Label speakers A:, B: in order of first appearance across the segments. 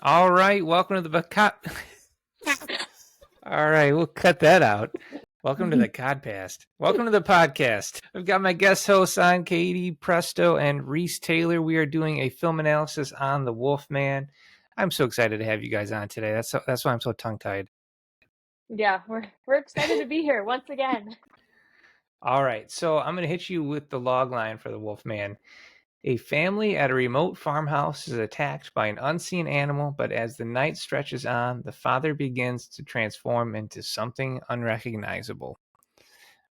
A: All right, welcome to the All right, we'll cut that out. Welcome to the Codcast. Welcome to the podcast. I've got my guest hosts on, Katie, Presto, and Reece Taylor. We are doing a film analysis on the Wolfman. I'm so excited to have you guys on today. That's why I'm so tongue-tied.
B: Yeah, we're excited to be here once again.
A: All right, so I'm going to hit you with the log line for the Wolfman. A family at a remote farmhouse is attacked by an unseen animal, but as the night stretches on, the father begins to transform into something unrecognizable.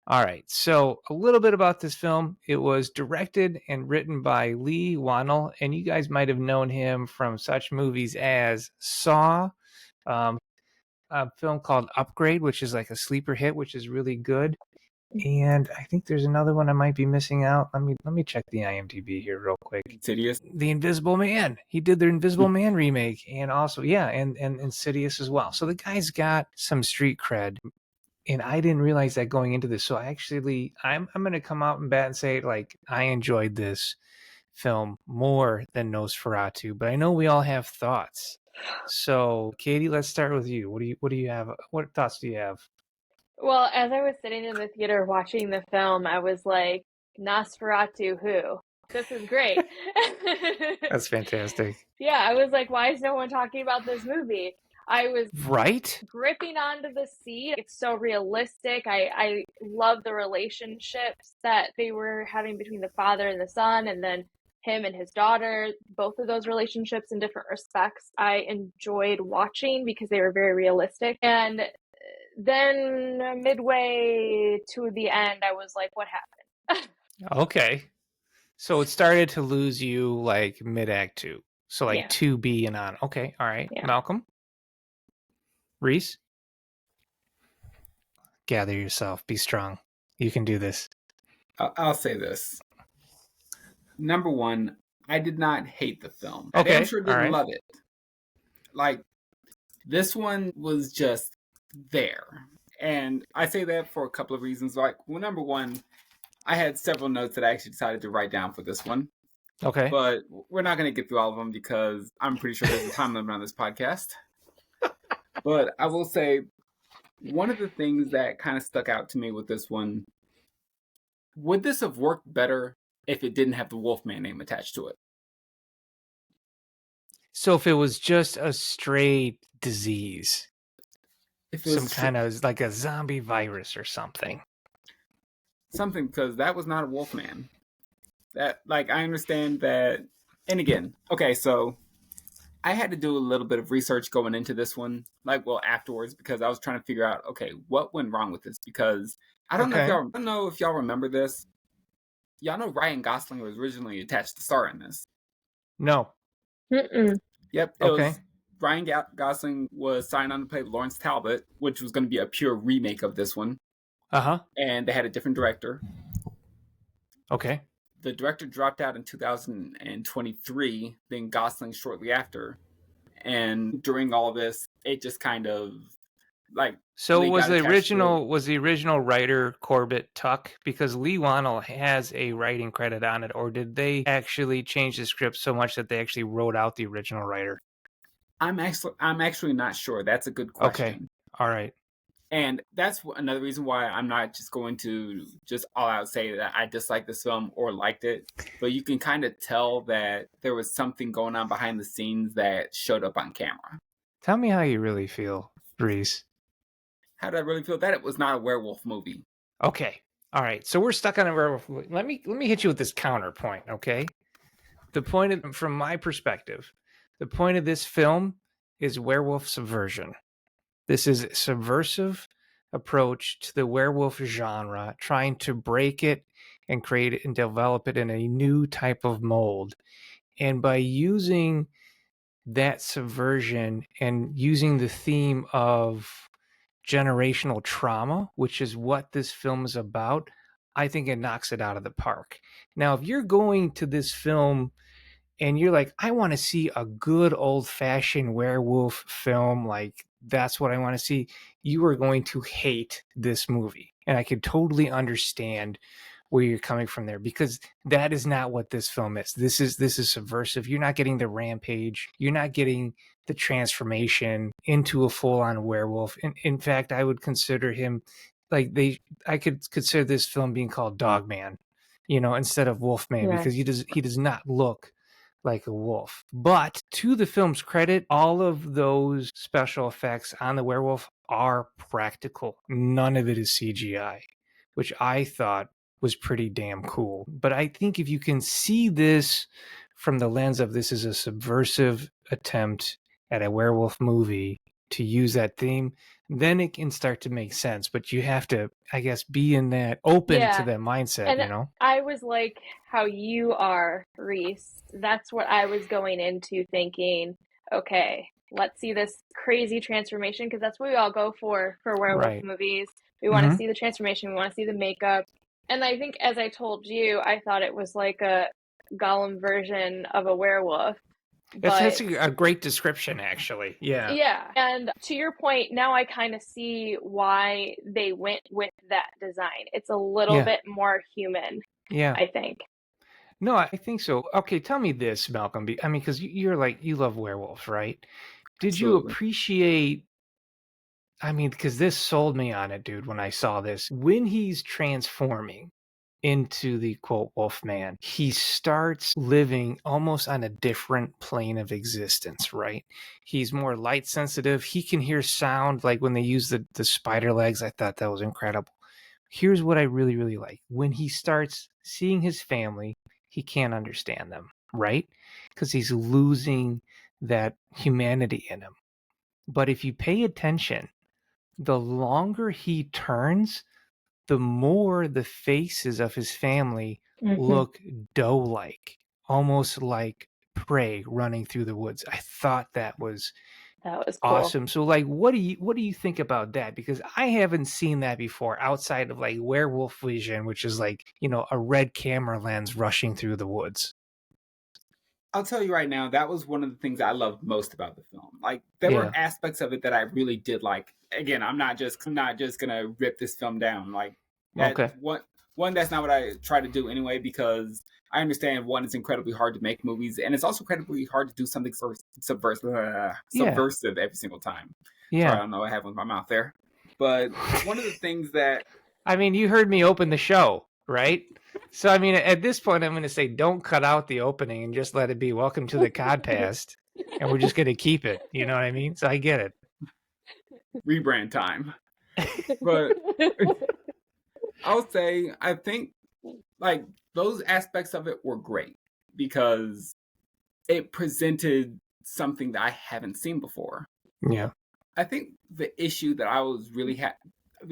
A: All right, so a little bit about this film. It was directed and written by Leigh Whannell, and you guys might have known him from such movies as Saw, a film called Upgrade, which is like a sleeper hit, which is really good. And I think there's another one I might be missing out. Let me check the IMDb here real quick.
C: Insidious.
A: The Invisible Man. He did the Invisible Man remake, and also and Insidious as well. So the guy's got some street cred, and I didn't realize that going into this. So I'm going to come out and bat and say, like, I enjoyed this film more than Nosferatu, but I know we all have thoughts. So Katie, let's start with you. What do you have? What thoughts do you have?
B: Well, as I was sitting in the theater watching the film, I was like, Nosferatu who? This is great.
A: That's fantastic.
B: Yeah, I was like, why is no one talking about this movie? I was gripping onto the seat. It's so realistic. I love the relationships that they were having between the father and the son, and then him and his daughter, both of those relationships in different respects I enjoyed watching because they were very realistic. And then midway to the end, I was like, what happened?
A: Okay. So it started to lose you like mid-act 2. So like 2B and on. Okay, all right. Yeah. Malcolm? Reece? Gather yourself. Be strong. You can do this.
C: I'll say this. Number one, I did not hate the film.
A: Okay.
C: I sure didn't love it. Like, this one was just there. And I say that for a couple of reasons. Like, well, number one, I had several notes that I actually decided to write down for this one.
A: Okay.
C: But we're not going to get through all of them because I'm pretty sure there's a time limit on this podcast. But I will say, one of the things that kind of stuck out to me with this one, would this have worked better if it didn't have the Wolfman name attached to it?
A: So if it was just a straight disease, some kind of like a zombie virus or something.
C: Something, because that was not a Wolfman. That, like, I understand that, and again, okay, so I had to do a little bit of research going into this one, afterwards, because I was trying to figure out, okay, what went wrong with this? Because I don't know if y'all remember this. Y'all know Ryan Gosling was originally attached to star in this.
A: No.
B: Mm-mm.
C: Yep. Ryan Gosling was signed on to play Lawrence Talbot, which was going to be a pure remake of this one.
A: Uh-huh.
C: And they had a different director.
A: Okay.
C: The director dropped out in 2023, then Gosling shortly after. And during all of this, it just kind of
A: So was the original writer Corbett Tuck? Because Leigh Whannell has a writing credit on it, or did they actually change the script so much that they actually wrote out the original writer?
C: I'm actually not sure. That's a good question.
A: Okay. All right.
C: And that's another reason why I'm not just going to just all out say that I disliked this film or liked it. But you can kind of tell that there was something going on behind the scenes that showed up on camera.
A: Tell me how you really feel, Reece.
C: How did I really feel? That it was not a werewolf movie.
A: Okay. All right. So we're stuck on a werewolf movie. Let me hit you with this counterpoint, okay? From my perspective, the point of this film is werewolf subversion. This is a subversive approach to the werewolf genre, trying to break it and create it and develop it in a new type of mold. And by using that subversion and using the theme of generational trauma, which is what this film is about, I think it knocks it out of the park. Now, if you're going to this film and you're like, I want to see a good old-fashioned werewolf film, like that's what I want to see, you are going to hate this movie. And I could totally understand where you're coming from there, because that is not what this film is. This is subversive. You're not getting the rampage. You're not getting the transformation into a full-on werewolf. In fact, I would consider him I could consider this film being called Dogman, instead of Wolfman, because he does not look like a wolf. But to the film's credit, all of those special effects on the werewolf are practical. None of it is CGI, which I thought was pretty damn cool. But I think if you can see this from the lens of this is a subversive attempt at a werewolf movie to use that theme, then it can start to make sense. But you have to, I guess, be in that open to that mindset,
B: and I was like how you are, Reece. That's what I was going into thinking, okay, let's see this crazy transformation, because that's what we all go for werewolf movies. We want to see the transformation. We want to see the makeup. And I think, as I told you, I thought it was like a Gollum version of a werewolf.
A: That's a great description, actually. Yeah.
B: Yeah. And to your point, now I kind of see why they went with that design. It's a little bit more human, I think.
A: No, I think so. Okay, tell me this, Malcolm. I mean, because you love werewolves, right? Did you appreciate... I mean, because this sold me on it, dude, when I saw this. When he's transforming into the, quote, Wolfman, he starts living almost on a different plane of existence, right? He's more light sensitive. He can hear sound, like when they use the spider legs. I thought that was incredible. Here's what I really, really like. When he starts seeing his family, he can't understand them, right? Because he's losing that humanity in him. But if you pay attention, the longer he turns, the more the faces of his family look doe-like, almost like prey running through the woods. I thought that was
B: cool.
A: Awesome. So, what do you think about that? Because I haven't seen that before outside of werewolf vision, which is a red camera lens rushing through the woods.
C: I'll tell you right now, that was one of the things I loved most about the film. There were aspects of it that I really did like. Again, I'm not just gonna rip this film down.
A: Okay.
C: One, that's not what I try to do anyway, because I understand, one, it's incredibly hard to make movies, and it's also incredibly hard to do something subversive every single time.
A: Yeah.
C: Sorry, I don't know what happened with my mouth there. But one of the things that...
A: I mean, you heard me open the show, right? So, I mean, at this point, I'm going to say don't cut out the opening and just let it be welcome to the Codcast, and we're just going to keep it. You know what I mean? So I get it.
C: Rebrand time. But I'll say, I think, those aspects of it were great, because it presented something that I haven't seen before.
A: Yeah.
C: I think the issue that I was really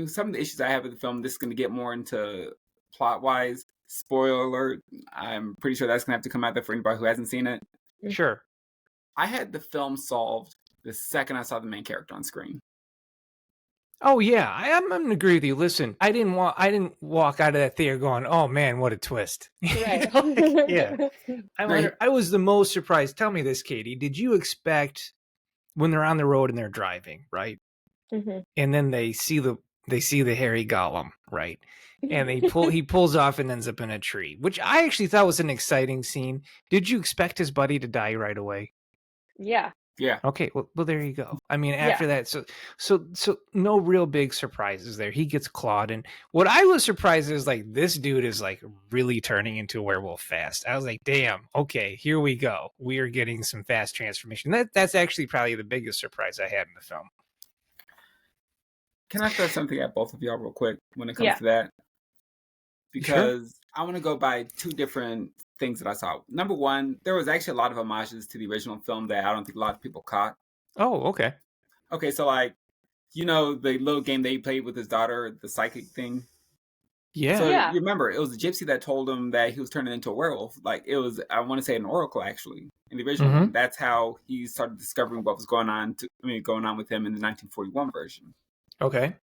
C: some of the issues I have with the film, this is going to get more into plot-wise. Spoiler alert, I'm pretty sure that's going to have to come out there for anybody who hasn't seen it.
A: Sure.
C: I had the film solved the second I saw the main character on screen.
A: Oh yeah, I'm going to agree with you. Listen, I didn't walk out of that theater going, "Oh man, what a twist!"
B: Right.
A: Yeah. I was the most surprised. Tell me this, Katie. Did you expect, when they're on the road and they're driving, right?
B: Mm-hmm.
A: And then they see the hairy Gollum, right? And he pulls off and ends up in a tree, which I actually thought was an exciting scene. Did you expect his buddy to die right away?
B: Yeah.
C: Yeah.
A: Okay. Well, there you go. I mean, after that, so no real big surprises there. He gets clawed, and what I was surprised is this dude is really turning into a werewolf fast. I was like, damn. Okay, here we go. We are getting some fast transformation. That's actually probably the biggest surprise I had in the film.
C: Can I throw something at both of y'all real quick when it comes to that? Because I want to go by two different things that I saw. Number one, there was actually a lot of homages to the original film that I don't think a lot of people caught.
A: Oh, okay.
C: Okay, so the little game that he played with his daughter, the psychic thing.
A: Yeah.
C: So you remember, it was the gypsy that told him that he was turning into a werewolf. It was, I want to say, an oracle actually in the original one. That's how he started discovering what was going on with him in the 1941 version.
A: Okay.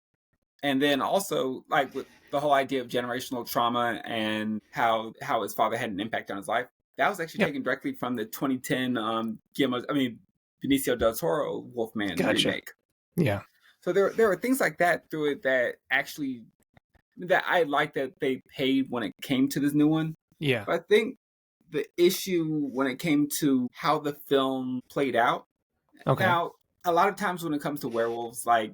C: And then also, with the whole idea of generational trauma and how his father had an impact on his life, that was actually taken directly from the 2010 Benicio del Toro Wolfman remake.
A: Yeah.
C: So there were things like that through it that actually that I like that they paid when it came to this new one.
A: Yeah.
C: But I think the issue when it came to how the film played out.
A: Okay.
C: Now, a lot of times when it comes to werewolves, like,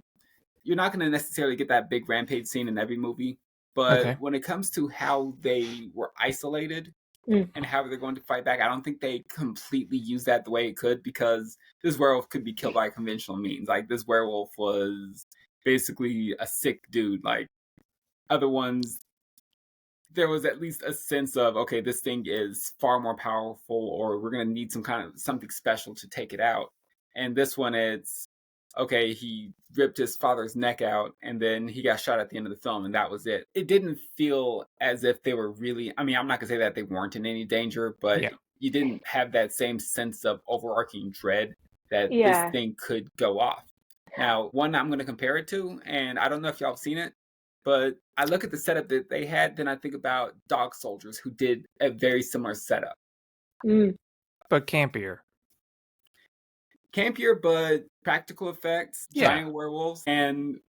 C: you're not going to necessarily get that big rampage scene in every movie. But when it comes to how they were isolated and how they're going to fight back, I don't think they completely use that the way it could, because this werewolf could be killed by conventional means. Like, this werewolf was basically a sick dude. Like, other ones, there was at least a sense of, okay, this thing is far more powerful, or we're going to need some kind of something special to take it out. And this one, it's, okay, he ripped his father's neck out and then he got shot at the end of the film, and that was it. It didn't feel as if they were really, I mean, I'm not going to say that they weren't in any danger, but you didn't have that same sense of overarching dread that this thing could go off. Now, one I'm going to compare it to, and I don't know if y'all have seen it, but I look at the setup that they had, then I think about Dog Soldiers, who did a very similar setup.
A: But campier.
C: Campier, but practical effects, giant werewolves, and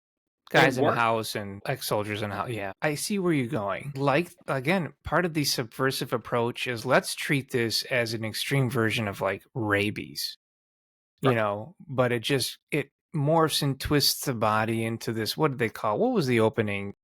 A: guys in a house and ex-soldiers in a house. Yeah, I see where you're going. Like, again, part of the subversive approach is let's treat this as an extreme version of like rabies, you know, but it morphs and twists the body into this. What did they call? What was the opening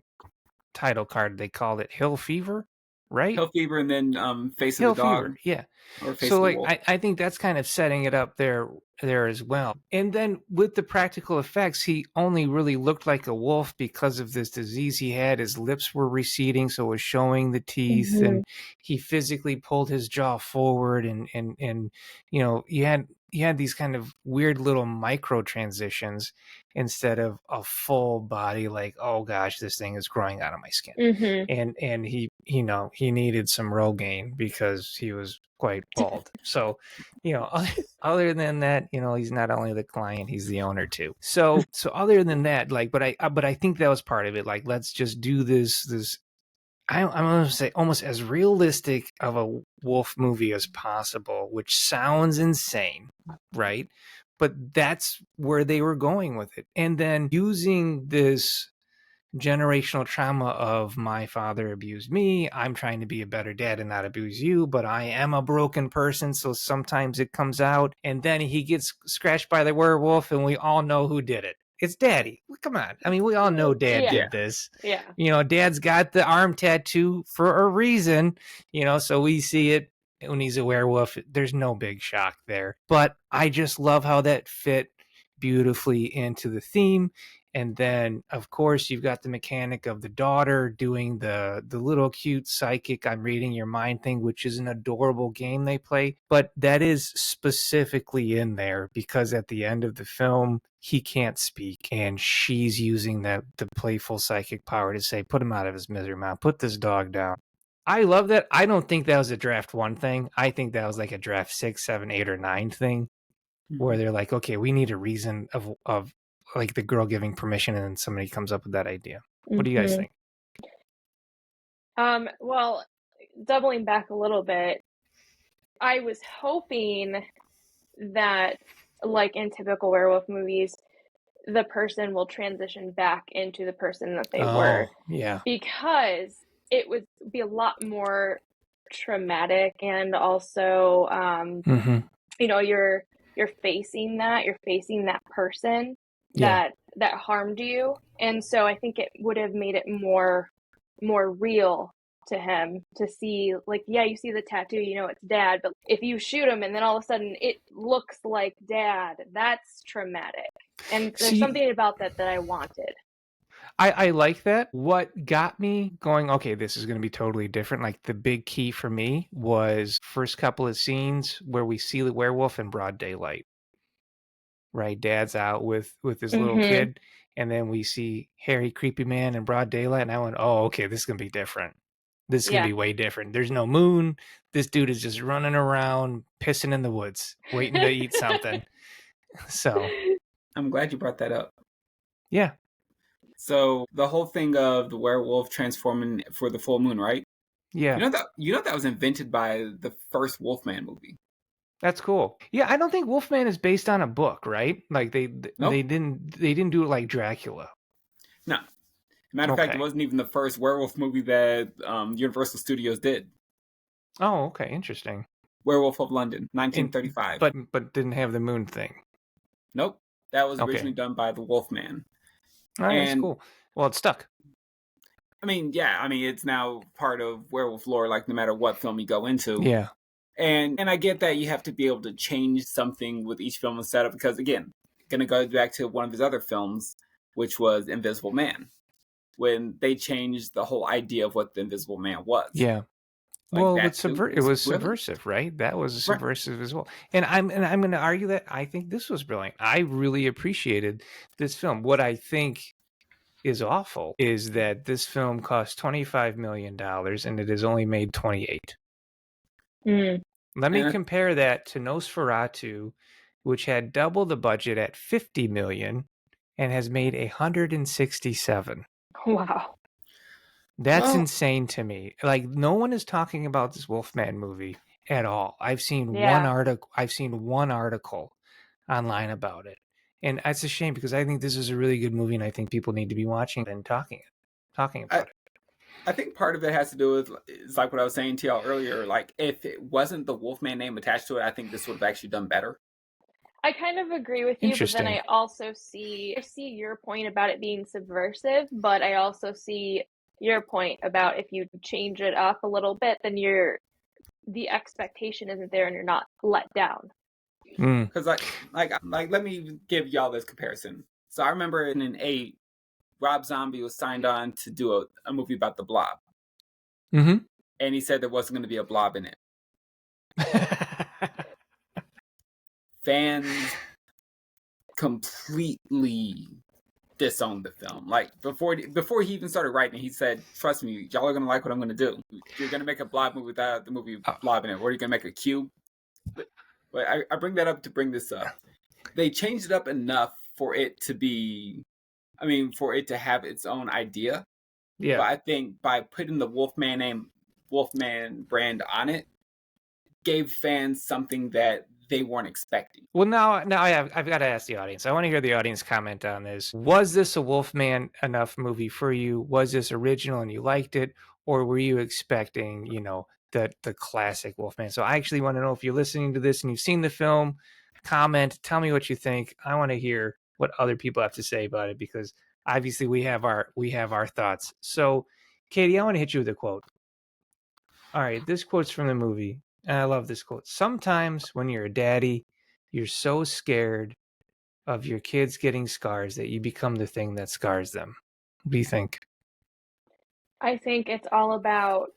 A: title card? They called it Hill Fever, right?
C: Hill Fever, and then Face
A: Hill
C: of the Dog.
A: Fever, yeah.
C: Or Face
A: so
C: of
A: like
C: the Wolf.
A: I think that's kind of setting it up there as well. And then with the practical effects, he only really looked like a wolf because of this disease he had. His lips were receding, so it was showing the teeth, and he physically pulled his jaw forward, and you know, you had these kind of weird little micro transitions instead of a full body, like, oh gosh, this thing is growing out of my skin. And he, you know, he needed some Rogaine because he was quite bald. So, you know, other than that, you know, he's not only the client, he's the owner too. So other than that, like, but I think that was part of it. Like, let's just do this. I'm going to say almost as realistic of a wolf movie as possible, which sounds insane, right? But that's where they were going with it. And then using this generational trauma of my father abused me, I'm trying to be a better dad and not abuse you, but I am a broken person, so sometimes it comes out. And then he gets scratched by the werewolf, and we all know who did it. It's Daddy. Come on. I mean, we all know Dad did this.
B: Yeah.
A: You know, Dad's got the arm tattoo for a reason, you know, so we see it when he's a werewolf. There's no big shock there. But I just love how that fit beautifully into the theme. And then, of course, you've got the mechanic of the daughter doing the little cute psychic I'm reading your mind thing, which is an adorable game they play. But that is specifically in there because at the end of the film, he can't speak. And she's using the playful psychic power to say, put him out of his misery, Mom. Put this dog down. I love that. I don't think that was a draft 1 thing. I think that was like a draft 6, 7, 8, or 9 thing where they're like, okay, we need a reason of like the girl giving permission, and then somebody comes up with that idea. What do you guys think?
B: Well, doubling back a little bit, I was hoping that, like in typical werewolf movies, the person will transition back into the person that they were.
A: Yeah.
B: Because it would be a lot more traumatic, and also, you know, you're facing that person that harmed you. And so I think it would have made it more real to him to see, like, yeah, you see the tattoo, you know it's Dad, but if you shoot him and then all of a sudden it looks like Dad, that's traumatic. And there's something about that I wanted.
A: I like that. What got me going, okay, this is going to be totally different. Like, the big key for me was first couple of scenes where we see the werewolf in broad daylight. Right, Dad's out with his little kid, and then we see hairy, creepy man in broad daylight, and I went, oh, okay, this is gonna be different. This is gonna be way different. There's no moon. This dude is just running around, pissing in the woods, waiting to eat something. So
C: I'm glad you brought that up.
A: Yeah.
C: So the whole thing of the werewolf transforming for the full moon, right?
A: Yeah.
C: You know that was invented by the first Wolfman movie.
A: That's cool. Yeah, I don't think Wolfman is based on a book, right? Like they didn't do it like Dracula.
C: No. Matter of fact, it wasn't even the first werewolf movie that Universal Studios did.
A: Oh, okay, interesting.
C: Werewolf of London, 1935.
A: But didn't have the moon thing.
C: Nope, that was originally done by the Wolfman.
A: All right, that's cool. Well, it's stuck.
C: I mean, yeah, it's now part of werewolf lore, like no matter what film you go into.
A: Yeah.
C: And I get that you have to be able to change something with each film and setup, because again, gonna go back to one of his other films, which was Invisible Man, when they changed the whole idea of what the Invisible Man was.
A: Yeah. Like, well, it was subversive, right? That was subversive as well. And I'm going to argue that I think this was brilliant. I really appreciated this film. What I think is awful is that this film cost $25 million and it has only made 28. Let me compare that to Nosferatu, which had double the budget at 50 million and has made 167.
B: Wow.
A: That's insane to me. Like, no one is talking about this Wolfman movie at all. I've seen one article online about it. And it's a shame, because I think this is a really good movie and I think people need to be watching and talking about it.
C: I think part of it has to do with, it's like what I was saying to y'all earlier, like if it wasn't the Wolfman name attached to it, I think this would have actually done better.
B: I kind of agree with you, but then I also see your point about it being subversive, but I also see your point about if you change it up a little bit, then the expectation isn't there and you're not let down.
C: Because like let me give y'all this comparison. So I remember in an 8, Rob Zombie was signed on to do a movie about the Blob.
A: Mm-hmm.
C: And he said there wasn't going to be a blob in it. Fans completely disowned the film. Like, before he even started writing, he said, "Trust me, y'all are going to like what I'm going to do. You're going to make a Blob movie without the movie Blob in it. Or are you going to make a cube?" But I bring that up to bring this up. They changed it up enough for it to be... for it to have its own idea.
A: Yeah.
C: But I think by putting the Wolfman brand on it, gave fans something that they weren't expecting.
A: Well, now I've got to ask the audience. I want to hear the audience comment on this. Was this a Wolfman enough movie for you? Was this original and you liked it? Or were you expecting, the classic Wolfman? So I actually want to know, if you're listening to this and you've seen the film, comment, tell me what you think. I want to hear what other people have to say about it, because obviously we have our thoughts. So, Katie, I want to hit you with a quote. All right, this quote's from the movie, and I love this quote. "Sometimes when you're a daddy, you're so scared of your kids getting scars that you become the thing that scars them." What do you think?
B: I think it's all about,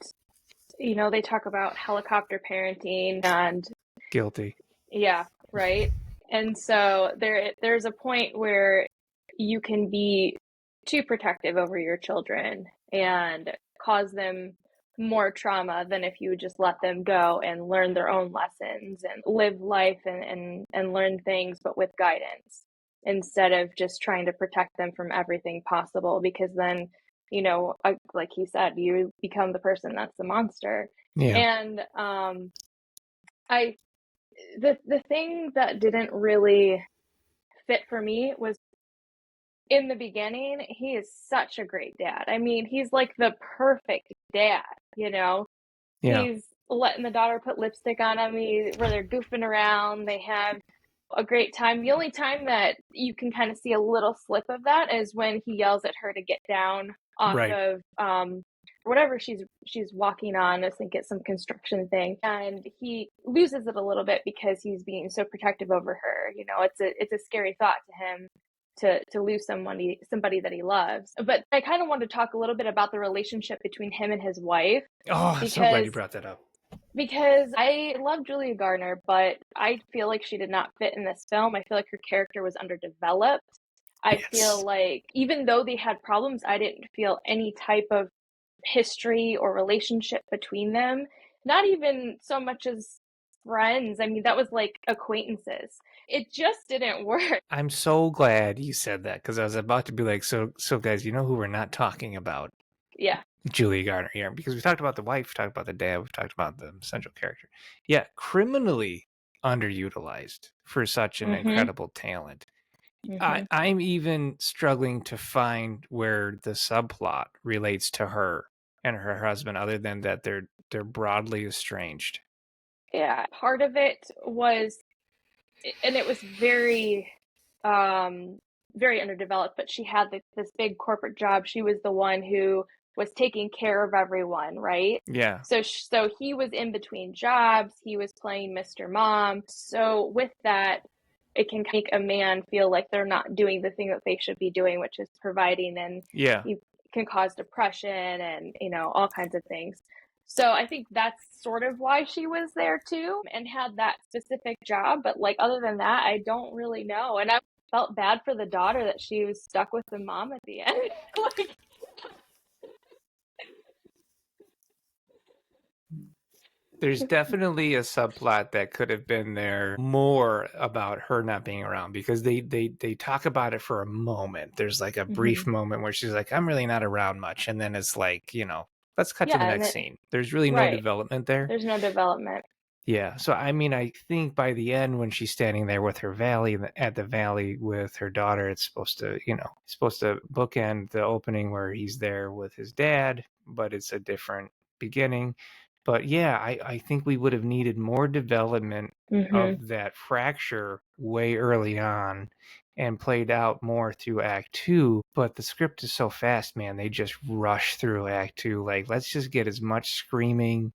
B: they talk about helicopter parenting and...
A: Guilty.
B: Yeah, right. And so there's a point where you can be too protective over your children and cause them more trauma than if you would just let them go and learn their own lessons and live life and learn things, but with guidance, instead of just trying to protect them from everything possible, because then, like he said, you become the person that's the monster.
A: Yeah.
B: And the thing that didn't really fit for me was, in the beginning, he is such a great dad. He's like the perfect dad, Yeah. He's letting the daughter put lipstick on him, where they're goofing around. They have a great time. The only time that you can kind of see a little slip of that is when he yells at her to get down off of whatever she's walking on. I think it's some construction thing, and he loses it a little bit because he's being so protective over her. It's a scary thought to him to lose somebody that he loves. But I kind of want to talk a little bit about the relationship between him and his wife.
A: Oh, I'm so glad you brought that up.
B: Because I love Julia Garner, but I feel like she did not fit in this film. I feel like her character was underdeveloped. I feel like even though they had problems, I didn't feel any type of history or relationship between them. Not even so much as friends. That was like acquaintances. It just didn't work.
A: I'm so glad you said that, because I was about to be like, so guys, you know who we're not talking about?
B: Yeah.
A: Julia Garner here, because we talked about the wife, we talked about the dad, we talked about the central character. Yeah, criminally underutilized for such an incredible talent. I'm even struggling to find where the subplot relates to her and her husband, other than that they're broadly estranged.
B: Yeah, part of it was, and it was very, very underdeveloped, but she had this big corporate job. She was the one who was taking care of everyone, right?
A: Yeah.
B: So he was in between jobs. He was playing Mr. Mom. So with that, it can make a man feel like they're not doing the thing that they should be doing, which is providing, and you can cause depression and, all kinds of things. So I think that's sort of why she was there too and had that specific job. But other than that, I don't really know. And I felt bad for the daughter that she was stuck with the mom at the end.
A: There's definitely a subplot that could have been there more about her not being around, because they talk about it for a moment. There's like a brief moment where she's like, I'm really not around much. And then it's like, let's cut to the next scene. There's really no development there.
B: There's no development.
A: Yeah. So, I mean, I think by the end, when she's standing there with her at the valley with her daughter, it's supposed to bookend the opening where he's there with his dad, but it's a different beginning. But yeah, I think we would have needed more development of that fracture way early on and played out more through Act 2. But the script is so fast, man. They just rush through Act 2. Like, let's just get as much screaming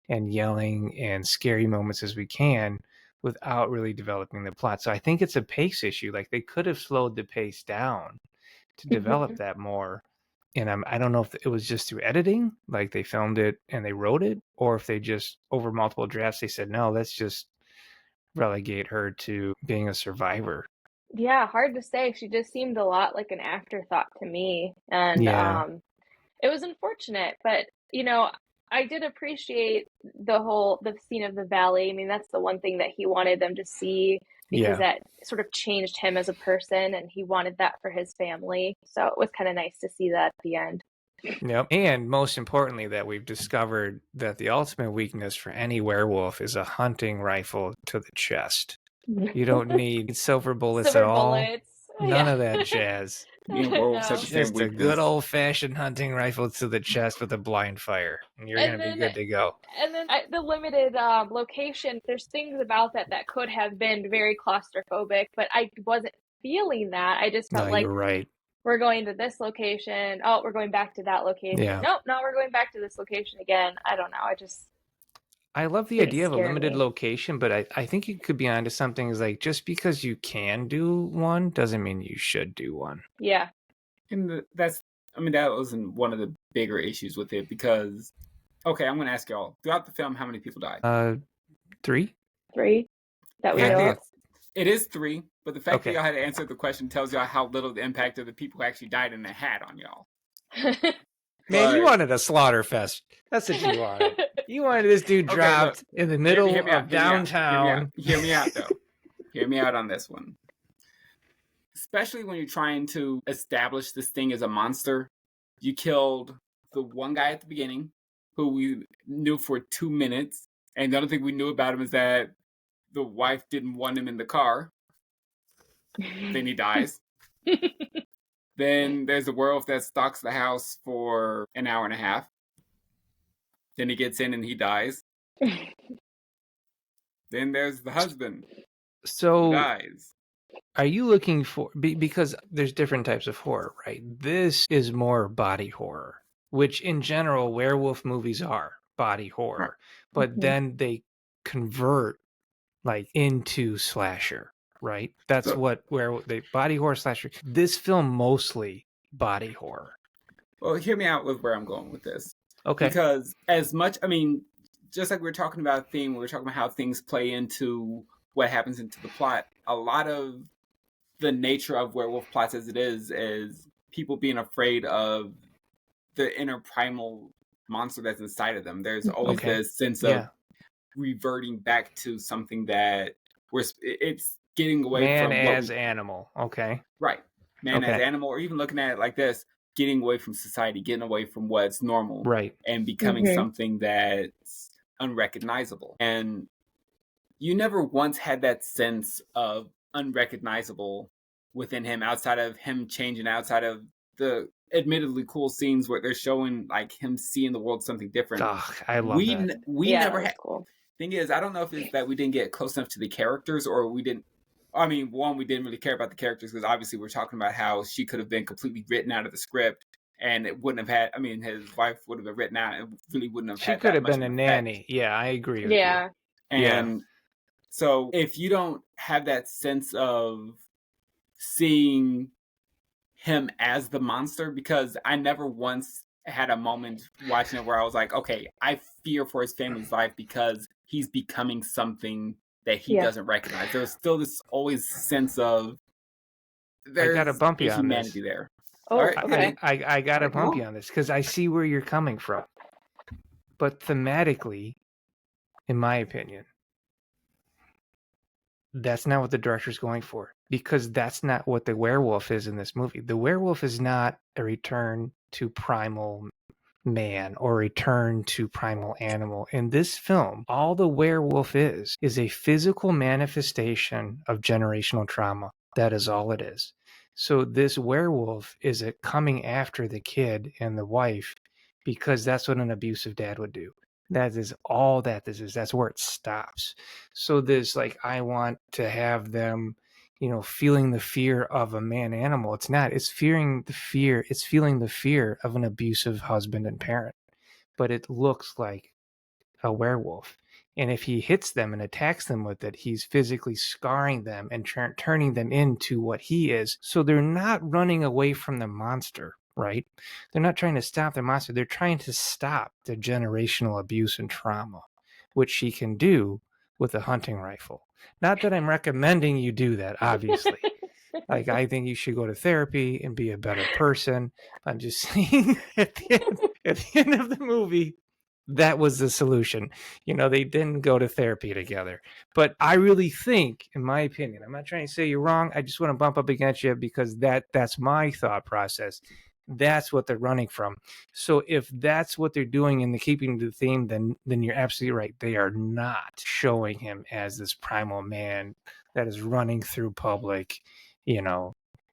A: and yelling and scary moments as we can without really developing the plot. So I think it's a pace issue. Like, they could have slowed the pace down to develop that more. And I don't know if it was just through editing, like they filmed it and they wrote it, or if they just, over multiple drafts, they said, no, let's just relegate her to being a survivor.
B: Yeah, hard to say. She just seemed a lot like an afterthought to me. And it was unfortunate, but I did appreciate the scene of the valley. I mean, that's the one thing that he wanted them to see, because that sort of changed him as a person, and he wanted that for his family. So it was kind of nice to see that at the end.
A: Yep. And most importantly, that we've discovered that the ultimate weakness for any werewolf is a hunting rifle to the chest. You don't need silver bullets at all. None of that jazz. Just a good old-fashioned hunting rifle to the chest with a blind fire, and you're going to be good to go.
B: And then the limited location, there's things about that could have been very claustrophobic, but I wasn't feeling that. I just felt like,
A: you're right.
B: We're going to this location. Oh, we're going back to that location.
A: Yeah.
B: Nope, no, we're going back to this location again. I don't know.
A: I love the idea of a limited location, but I think you could be onto something is like, just because you can do one doesn't mean you should do one.
B: Yeah.
C: And that wasn't one of the bigger issues with it, because, okay, I'm going to ask y'all, throughout the film, how many people died?
A: 3?
B: 3? That we know of?
C: It is 3, but the fact that y'all had to answer the question tells y'all how little the impact of the people who actually died in it had on y'all.
A: Man, you wanted a slaughter fest. That's what you wanted. You wanted this dude dropped in the middle of downtown.
C: Hear me out, though. Hear me out on this one. Especially when you're trying to establish this thing as a monster. You killed the one guy at the beginning, who we knew for 2 minutes, and the other thing we knew about him is that the wife didn't want him in the car. Then he dies. Then there's a werewolf that stalks the house for an hour and a half. Then he gets in and he dies. Then there's the husband.
A: So
C: who dies.
A: Are you looking for, because there's different types of horror, right? This is more body horror, which in general werewolf movies are body horror, but then they convert like into slasher, right? That's where they body horror slasher. This film mostly body horror.
C: Well, hear me out with where I'm going with this.
A: Okay.
C: Because just like we were talking about we were talking about how things play into what happens into the plot. A lot of the nature of werewolf plots as it is people being afraid of the inner primal monster that's inside of them. There's always this sense of reverting back to something that it's getting away from
A: man as animal. Okay.
C: Right. Man as animal, or even looking at it like this, getting away from society, getting away from what's normal.
A: Right.
C: And becoming something that's unrecognizable. And you never once had that sense of unrecognizable within him outside of him changing, outside of the admittedly cool scenes where they're showing like him seeing the world something different.
A: Oh, I love that.
C: We never had.
B: Cool.
C: Thing is, I don't know if it's that we didn't get close enough to the characters, or we didn't. I mean, one, we didn't really care about the characters because obviously we're talking about how she could have been completely written out of the script, and it wouldn't have had. I mean, his wife would have been written out, and really wouldn't have.
A: She could have been a nanny. Yeah, I agree. With
B: you.
C: And so, if you don't have that sense of seeing him as the monster, because I never once had a moment watching it where I was like, okay, I fear for his family's life because he's becoming something that he doesn't recognize. There's still this always sense of
A: I got to bump you on this.
C: There.
B: Oh, right. Okay.
A: I got to bump you on this because I see where you're coming from. But thematically, in my opinion, that's not what the director's going for, because that's not what the werewolf is in this movie. The werewolf is not a return to primal man or return to primal animal. In this film, all the werewolf is a physical manifestation of generational trauma. That is all it is. So this werewolf is coming after the kid and the wife because that's what an abusive dad would do. That is all that this is. That's where it stops. So this, like, I want to have them, feeling the fear of a man animal. It's not. It's fearing the fear. It's feeling the fear of an abusive husband and parent. But it looks like a werewolf. And if he hits them and attacks them with it, he's physically scarring them and turning them into what he is. So they're not running away from the monster, right? They're not trying to stop the monster. They're trying to stop the generational abuse and trauma, which he can do with a hunting rifle. Not that I'm recommending you do that, obviously. Like, I think you should go to therapy and be a better person. I'm just saying at the end of the movie, that was the solution. They didn't go to therapy together. But I really think, in my opinion, I'm not trying to say you're wrong. I just want to bump up against you because that's my thought process. That's what they're running from. So if that's what they're doing and they're keeping the theme, then you're absolutely right. They are not showing him as this primal man that is running through public,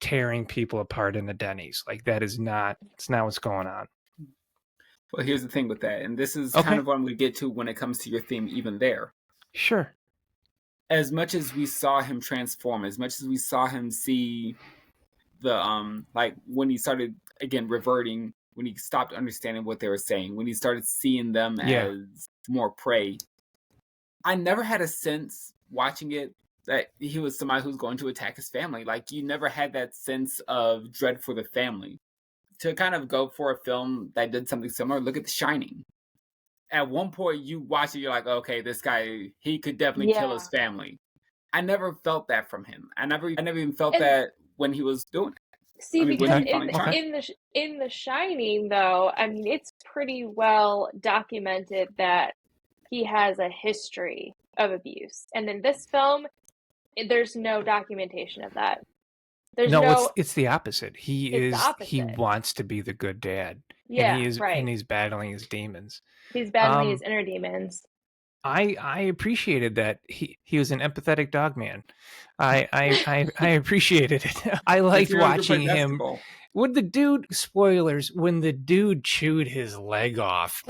A: tearing people apart in the Denny's. Like, that is not, it's not what's going on.
C: Well, here's the thing with that, and this is kind of what I'm going to get to when it comes to your theme even there.
A: Sure.
C: As much as we saw him transform, as much as we saw him see the, like, when he started, again, reverting, when he stopped understanding what they were saying, when he started seeing them as more prey, I never had a sense watching it that he was somebody who's going to attack his family. Like, you never had that sense of dread for the family. To kind of go for a film that did something similar, look at The Shining. At one point, you watch it, you're like, okay, this guy, he could definitely kill his family. I never felt that from him. I never even felt that when he was doing it.
B: See, because in The Shining, though, I mean, it's pretty well documented that he has a history of abuse. And in this film, there's no documentation of that.
A: It's the opposite. He wants to be the good dad.
B: Yeah,
A: and he's battling his demons.
B: He's battling his inner demons.
A: I appreciated that he was an empathetic dog man. I appreciated it. I liked watching him. When the dude chewed his leg off,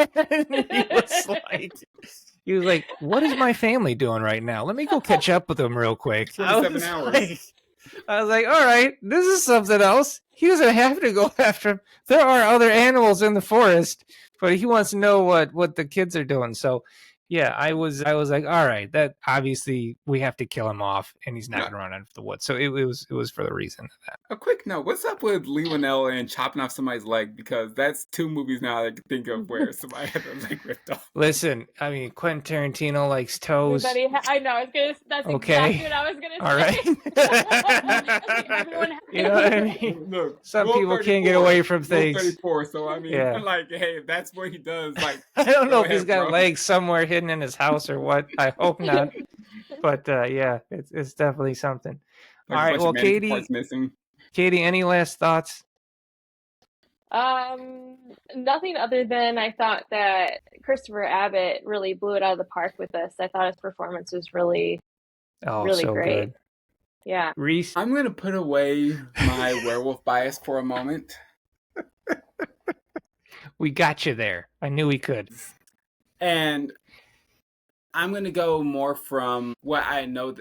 A: he was like, "What is my family doing right now? Let me go catch up with them real quick."
C: 27 hours.
A: I was like, all right, this is something else. He doesn't have to go after him. There are other animals in the forest, but he wants to know what the kids are doing. So, yeah, I was like, all right, that obviously we have to kill him off, and he's not going to run out of the woods. So it was for the reason of that.
C: A quick note: what's up with Leigh Whannell and chopping off somebody's leg? Because that's two movies now I can think of where somebody had their leg ripped off.
A: Listen, I mean, Quentin Tarantino likes toes.
B: I know. That's exactly what I was gonna say.
A: All right. You know what I mean? Look, some people can't get away from things.
C: 34, so I mean, like, hey, if that's what he does, like,
A: I don't know if he's got legs somewhere hidden in his house or what. I hope not. But it's definitely something.
C: Like,
A: all right, well, Katie, any last thoughts?
B: Nothing other than I thought that Christopher Abbott really blew it out of the park with this. I thought his performance was really great.
A: Good.
B: Yeah.
A: Reece?
C: I'm going to put away my werewolf bias for a moment.
A: We got you there. I knew we could.
C: And I'm going to go more from what I know.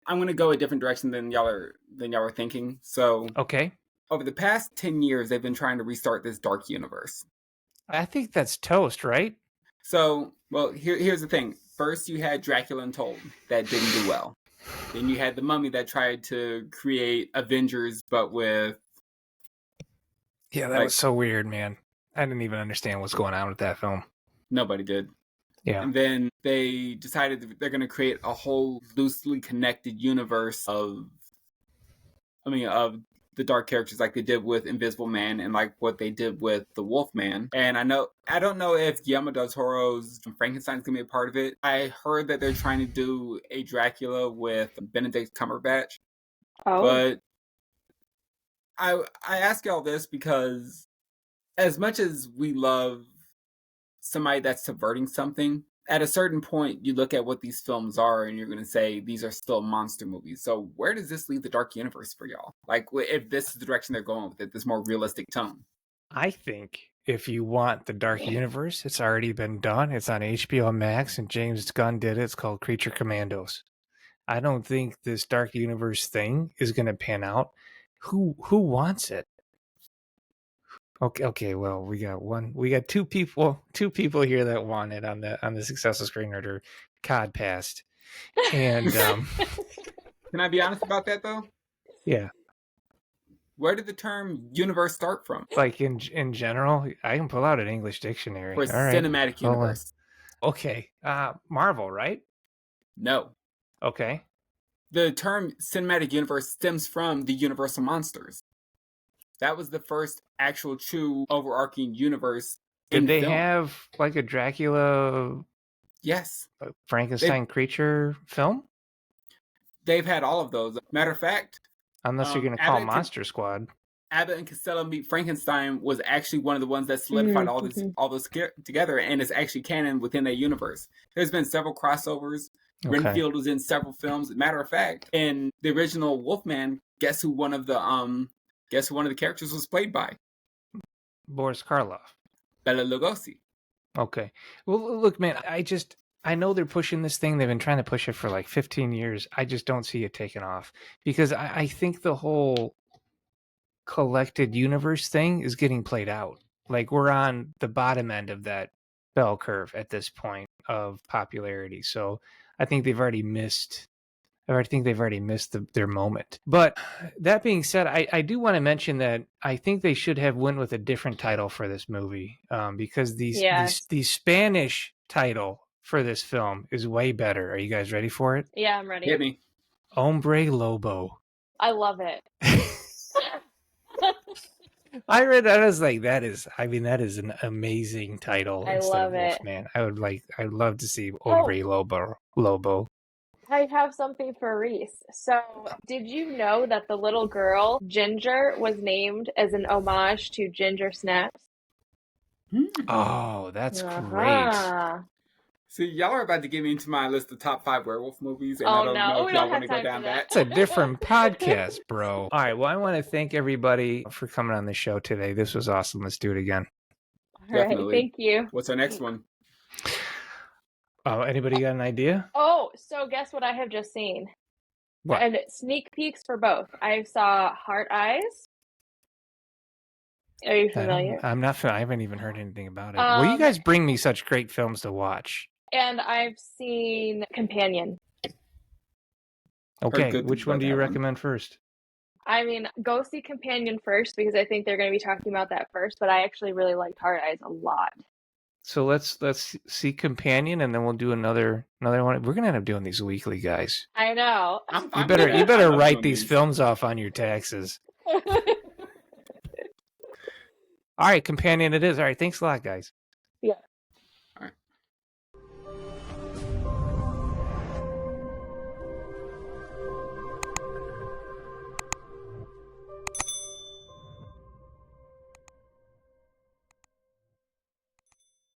C: I'm going to go a different direction than y'all are thinking. So,
A: okay.
C: Over the past 10 years, they've been trying to restart this dark universe.
A: I think that's toast, right?
C: So, well, here's the thing. First, you had Dracula Untold that didn't do well. Then you had The Mummy that tried to create Avengers, but with...
A: Yeah, that was so weird, man. I didn't even understand what's going on with that film.
C: Nobody did.
A: Yeah.
C: And then they decided they're going to create a whole loosely connected universe of the dark characters, like they did with Invisible Man and like what they did with the Wolfman. And I don't know if Guillermo del Toro's Frankenstein's gonna be a part of it. I heard that they're trying to do a Dracula with Benedict Cumberbatch.
B: Oh.
C: But I ask y'all this because as much as we love somebody that's subverting something, at a certain point, you look at what these films are and you're going to say, these are still monster movies. So where does this leave the dark universe for y'all? Like, if this is the direction they're going with it, this more realistic tone.
A: I think if you want the dark universe, it's already been done. It's on HBO Max and James Gunn did it. It's called Creature Commandos. I don't think this dark universe thing is going to pan out. Who wants it? Okay. Well, we got two people here that want it on the Successful Screenwriter Codcast. And
C: can I be honest about that though?
A: Yeah.
C: Where did the term universe start from?
A: Like in general, I can pull out an English dictionary.
C: For cinematic universe.
A: Okay. Marvel, right?
C: No.
A: Okay.
C: The term cinematic universe stems from the Universal Monsters. That was the first actual true overarching universe.
A: Did they have like a Dracula?
C: Yes.
A: Frankenstein creature film?
C: They've had all of those. Matter of fact,
A: unless you're going to call Monster Squad.
C: Abbott and Costello Meet Frankenstein was actually one of the ones that solidified all this together, and it's actually canon within that universe. There's been several crossovers. Okay. Renfield was in several films. Matter of fact, in the original Wolfman, guess who one of the characters was played by?
A: Boris Karloff.
C: Bela Lugosi.
A: Okay. Well, look, man, I know they're pushing this thing. They've been trying to push it for like 15 years. I just don't see it taking off because I think the whole collected universe thing is getting played out. Like we're on the bottom end of that bell curve at this point of popularity. So I think they've already missed their moment. But that being said, I do want to mention that I think they should have went with a different title for this movie because the Spanish title for this film is way better. Are you guys ready for it?
B: Yeah, I'm ready.
C: Hit me.
A: Hombre Lobo.
B: I love it.
A: I read that. I was like, that is an amazing title.
B: I love it.
A: Wolfman. I'd love to see Hombre Lobo.
B: I have something for Reece. So, did you know that the little girl, Ginger, was named as an homage to Ginger Snaps?
A: Oh, that's great.
C: See, y'all are about to get me into my list of top 5 werewolf movies, and I don't know if y'all want to go down that.
A: It's a different podcast, bro. All right, well, I want to thank everybody for coming on the show today. This was awesome. Let's do it again.
B: All right, thank you.
C: What's our next one?
A: Anybody got an idea?
B: Oh, so guess what I have just seen?
A: What?
B: And sneak peeks for both. I saw Heart Eyes. Are you familiar?
A: I'm not familiar. I haven't even heard anything about it. Well, you guys bring me such great films to watch.
B: And I've seen Companion.
A: Okay, which one do you recommend first?
B: I mean, go see Companion first because I think they're going to be talking about that first, but I actually really liked Heart Eyes a lot.
A: So let's see Companion, and then we'll do another one. We're gonna end up doing these weekly, guys.
B: I know.
A: You better write these films off on your taxes. All right, Companion it is. All right, thanks a lot, guys.